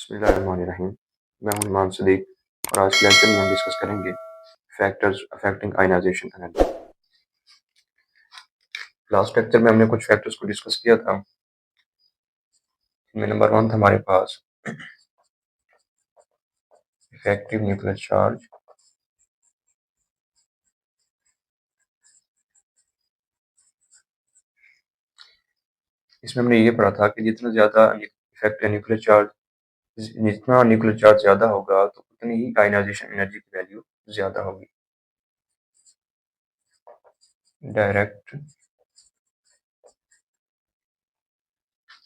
बिस्मिल्लाहिर्रहमानिर्रहीम। मैं हूं इमाम सदीक और आज के लेक्चर में हम डिस्कस करेंगे factors affecting ionization energy. Last lecture में हमने कुछ फैक्टर्स को डिस्कस किया था। इनमें नंबर 1 था हमारे पास इफेक्टिव न्यूक्लियर चार्ज। इसमें हमने ये पढ़ा था कि जितना ज़्यादा इफेक्ट न्यूक्लियर चार्ज जितना न्यूक्लियर चार्ज ज़्यादा होगा तो उतनी ही आयनाइजेशन एनर्जी की वैल्यू ज़्यादा होगी। डायरेक्ट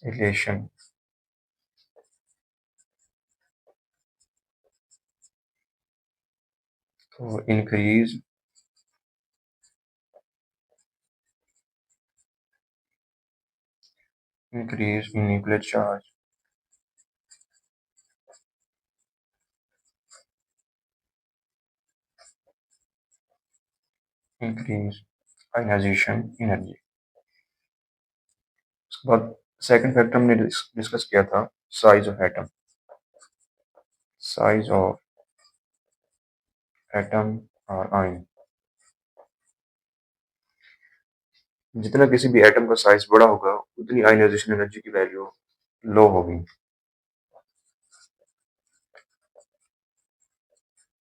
रिलेशन तो increase in nuclear charge increase ionization energy. उसके बाद सेकंड फैक्टर हमने डिस्कस किया था size of atom. Size of atom और आयन, जितना किसी भी एटम का साइज बड़ा होगा उतनी आयनाइजेशन एनर्जी की वैल्यू लो होगी।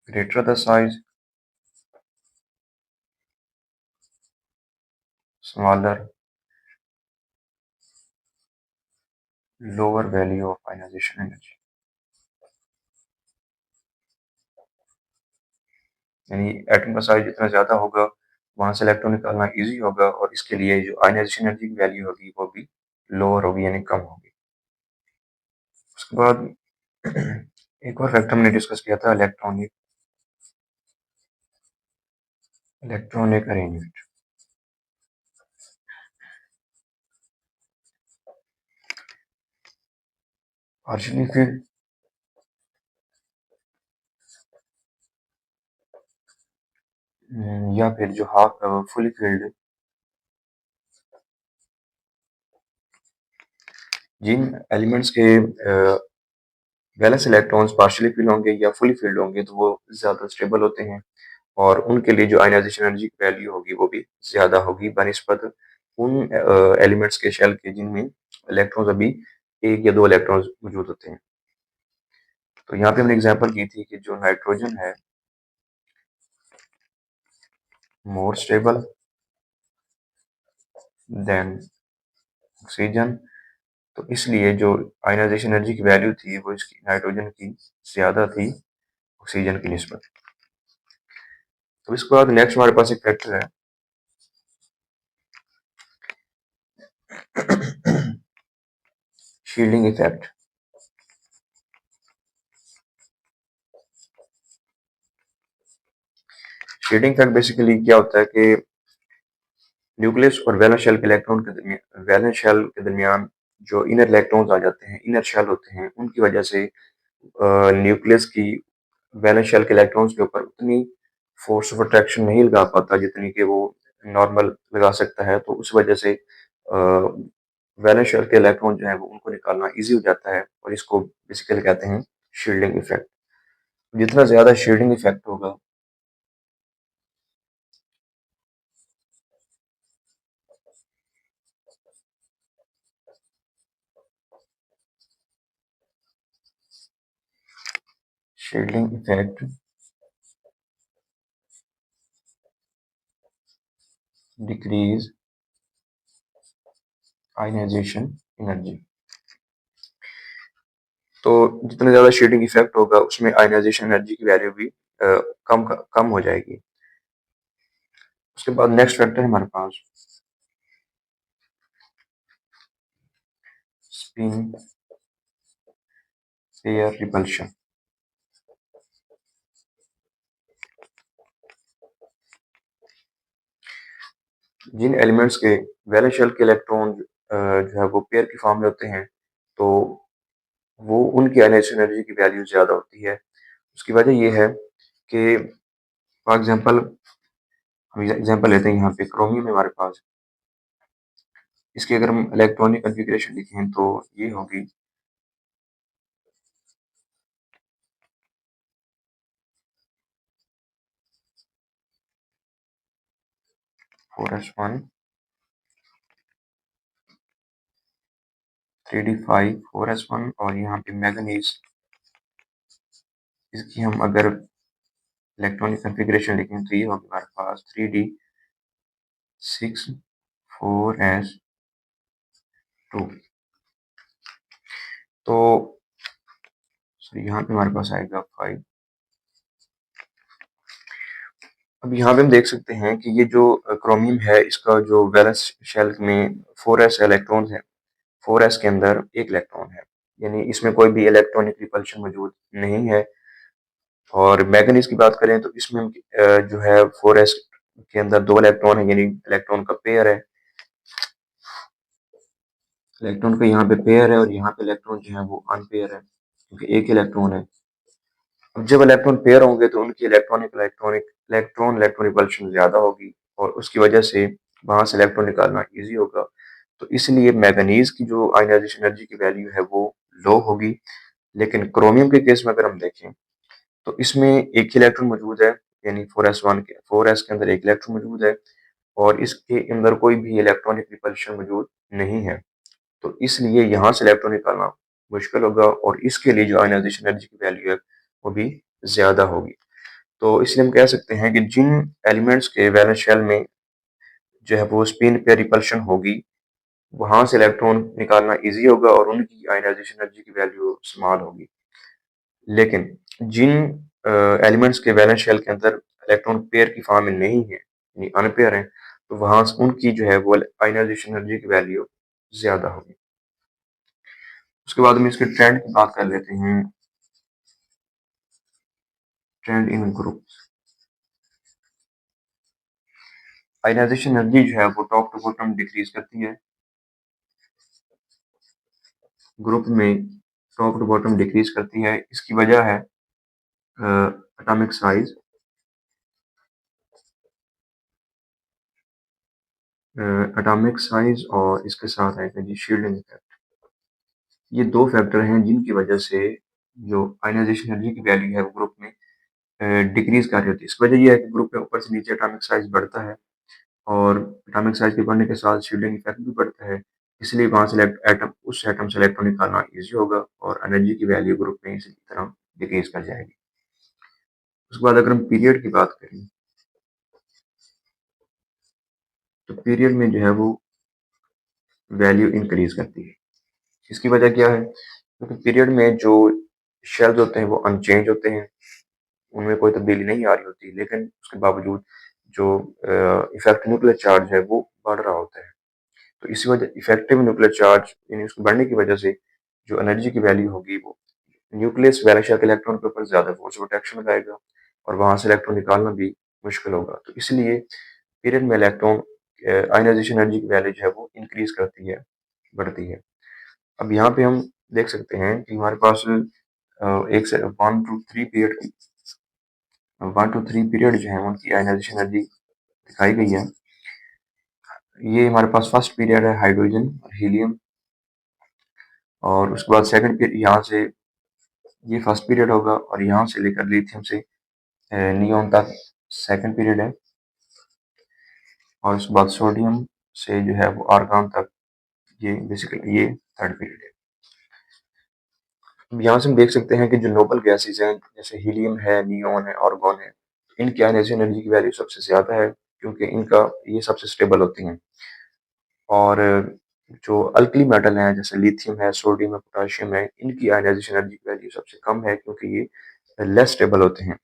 Greater the size smaller lower value of ionization energy. यानी एटम का साइज जितना ज्यादा होगा वहां से इलेक्ट्रॉन निकालना इजी होगा और इसके लिए जो आयनाइजेशन एनर्जी की वैल्यू होगी वो भी लोअर होगी यानी कम होगी। उसके बाद एक और फैक्टर हमने डिस्कस किया था इलेक्ट्रॉनिक अरेंजमेंट। पार्शियली फील्ड या फिर जो हाफ फुली फील्ड, जिन एलिमेंट्स के वैलेंस इलेक्ट्रॉन्स पार्शियली फील्ड होंगे या फुली फील्ड होंगे तो वो ज़्यादा स्टेबल होते हैं और उनके लिए जो आयनाइजेशन एनर्जी की वैल्यू होगी वो भी ज़्यादा होगी बनिस्बत उन एलिमेंट्स के शेल के जिनमें इलेक्ट्रॉन्स अभी एक या दो इलेक्ट्रॉन्स मौजूद होते हैं। तो यहाँ पे हमने एग्जांपल की थी कि जो नाइट्रोजन है मोर स्टेबल देन ऑक्सीजन, तो इसलिए जो आयनाइजेशन एनर्जी की वैल्यू थी वो इसकी नाइट्रोजन की ज़्यादा थी ऑक्सीजन की निस्बत। तो इसके बाद नेक्स्ट हमारे पास एक फैक्टर है shielding effect. Shielding effect basically क्या होता है कि न्यूक्लियस और वैलेंस शेल के दरमियान जो इनर इलेक्ट्रॉन्स आ जाते हैं, इनर शेल होते हैं, उनकी वजह से न्यूक्लियस की वैलेंस शेल के इलेक्ट्रॉन्स के ऊपर उतनी फोर्स ऑफ अट्रैक्शन नहीं लगा पाता जितनी कि वो नॉर्मल लगा सकता है। तो उस वजह से वैलेंस शेल के इलेक्ट्रॉन जो है वो उनको निकालना ईजी हो जाता है और इसको बेसिकली कहते हैं शील्डिंग इफेक्ट। जितना ज्यादा शील्डिंग इफेक्ट होगा shielding effect decrease ionization energy. तो जितना ज्यादा शील्डिंग इफेक्ट होगा उसमें आयनाइजेशन एनर्जी की वैल्यू भी कम हो जाएगी। उसके बाद नेक्स्ट फैक्टर है हमारे पास स्पिन पेयर रिपल्शन। जिन एलिमेंट्स के वैलेंस शेल के इलेक्ट्रॉन जो है वो पेयर की फॉर्म में होते हैं तो वो उनकी आयनाइजेशन एनर्जी की वैल्यू ज़्यादा होती है। उसकी वजह ये है कि फॉर एग्जांपल हम एग्जांपल लेते हैं यहाँ पे क्रोमियम है हमारे पास। इसकी अगर हम इलेक्ट्रॉनिक कॉन्फ़िगरेशन लिखें तो ये होगी 4s1 3d5 4s1 और यहाँ पे मैंगनीज, इसकी हम अगर इलेक्ट्रॉनिक कन्फिग्रेशन लिखें तो ये होगा हमारे पास 3d6 4s2। तो यहाँ पे हमारे पास आएगा 5। अब यहाँ पे हम देख सकते हैं कि ये जो क्रोमियम है, इसका जो वैलेंस शेल में 4s इलेक्ट्रॉन है, 4s के अंदर एक इलेक्ट्रॉन है, यानी इसमें कोई भी इलेक्ट्रॉनिक रिपल्शन मौजूद नहीं है। और मैंगनीज की बात करें तो इसमें जो है 4s के अंदर दो इलेक्ट्रॉन है, यानी इलेक्ट्रॉन का पेयर है, इलेक्ट्रॉन का यहाँ पे पेयर है और यहाँ पे इलेक्ट्रॉन जो है वो अनपेयर है, क्योंकि एक इलेक्ट्रॉन है। अब जब इलेक्ट्रॉन पेयर होंगे तो उनकी इलेक्ट्रॉन इलेक्ट्रॉन रिपल्शन ज्यादा होगी और उसकी वजह से वहां से इलेक्ट्रॉन निकालना इजी होगा। तो इसलिए मैंगनीज की जो आयनाइजेशन एनर्जी की वैल्यू है वो लो होगी। लेकिन क्रोमियम के केस में अगर हम देखें तो इसमें एक ही इलेक्ट्रॉन मौजूद है, यानी 4s के अंदर एक इलेक्ट्रॉन मौजूद है और इसके अंदर कोई भी इलेक्ट्रॉनिक रिपल्शन मौजूद नहीं है। तो इसलिए यहाँ से इलेक्ट्रॉन निकालना मुश्किल होगा और इसके लिए जो आयनाइजेशन एनर्जी की वैल्यू है वो भी ज्यादा होगी। तो इसलिए हम कह सकते हैं कि जिन एलिमेंट्स के वैलेंस शेल में जो है वो स्पिन पेयर रिपल्शन होगी, वहां से इलेक्ट्रॉन निकालना इजी होगा और उनकी आयनाइजेशन एनर्जी की वैल्यू स्मॉल होगी। लेकिन जिन एलिमेंट्स के वैलेंस शेल के अंदर इलेक्ट्रॉन पेयर की फॉर्म में नहीं है, यानी अनपेयर है, तो वहां उनकी जो है वो आयनाइजेशन एनर्जी की वैल्यू ज्यादा होगी। उसके बाद हम इसके ट्रेंड की बात कर लेते हैं। ट्रेंड इन ग्रुप, आयनाइजेशन एनर्जी जो है वो टॉप टू बॉटम डिक्रीज करती है। ग्रुप में टॉप टू बॉटम डिक्रीज करती है। इसकी वजह है एटॉमिक साइज, एटॉमिक साइज और इसके साथ आएगा जी शील्डिंग इफेक्ट। ये दो फैक्टर हैं जिनकी वजह से जो आयनाइजेशन एनर्जी की वैल्यू है वो ग्रुप में डिक्रीज कर रही होती है। इसकी वजह यह है कि ग्रुप में ऊपर से नीचे एटॉमिक साइज बढ़ता है और एटॉमिक साइज के बढ़ने के साथ शील्डिंग इफेक्ट भी बढ़ता है। इसलिए वहां से एटम उस एटम से इलेक्ट्रॉन निकालना ईजी होगा और एनर्जी की वैल्यू ग्रुप में इसी तरह डिक्रीज कर जाएगी। उसके बाद अगर हम पीरियड की बात करें तो पीरियड में जो है वो वैल्यू इंक्रीज करती है। इसकी वजह क्या है? क्योंकि पीरियड में जो शेल्स होते हैं वो अनचेंज होते हैं, उनमें कोई तब्दीली नहीं आ रही होती, लेकिन उसके बावजूद जो इफेक्टिव न्यूक्लियर चार्ज है वो बढ़ रहा होता है। तो इसी वजह इफेक्टिव न्यूक्लियर चार्ज यानी उसके बढ़ने की वजह से जो एनर्जी की वैल्यू होगी वो न्यूक्लियस वैलेंस शेल के इलेक्ट्रॉन के ऊपर ज्यादा फोर्स प्रोटेक्शन लगाएगा और वहां से इलेक्ट्रॉन निकालना भी मुश्किल होगा। तो इसलिए पीरियड में इलेक्ट्रॉन आयनाइजेशन एनर्जी की वैल्यू जो है वो इंक्रीज करती है, बढ़ती है। अब यहाँ पे हम देख सकते हैं कि हमारे पास एक से 1 to 3 पीरियड जो है उनकी आयनाइजेशन एनर्जी दिखाई गई है। ये हमारे पास फर्स्ट पीरियड है हाइड्रोजन और हीलियम, और उसके बाद सेकंड पीरियड यहाँ से ये फर्स्ट पीरियड होगा और यहाँ से लेकर लिथियम से नियोन तक सेकंड पीरियड है, और उसके बाद सोडियम से जो है वो आर्गन तक ये बेसिकली ये थर्ड पीरियड है। अब यहाँ से हम देख सकते हैं कि जो नोबल गैसेज हैं जैसे हीलियम है, नियोन है, आर्गन है, इनकी आयनाइजेशन एनर्जी की वैल्यू सबसे ज्यादा है क्योंकि इनका ये सबसे स्टेबल होती हैं। और जो अल्कली मेटल हैं जैसे लिथियम है, सोडियम है, पोटाशियम है, इनकी आयनाइजेशन एनर्जी की वैल्यू सबसे कम है क्योंकि ये लेस स्टेबल होते हैं।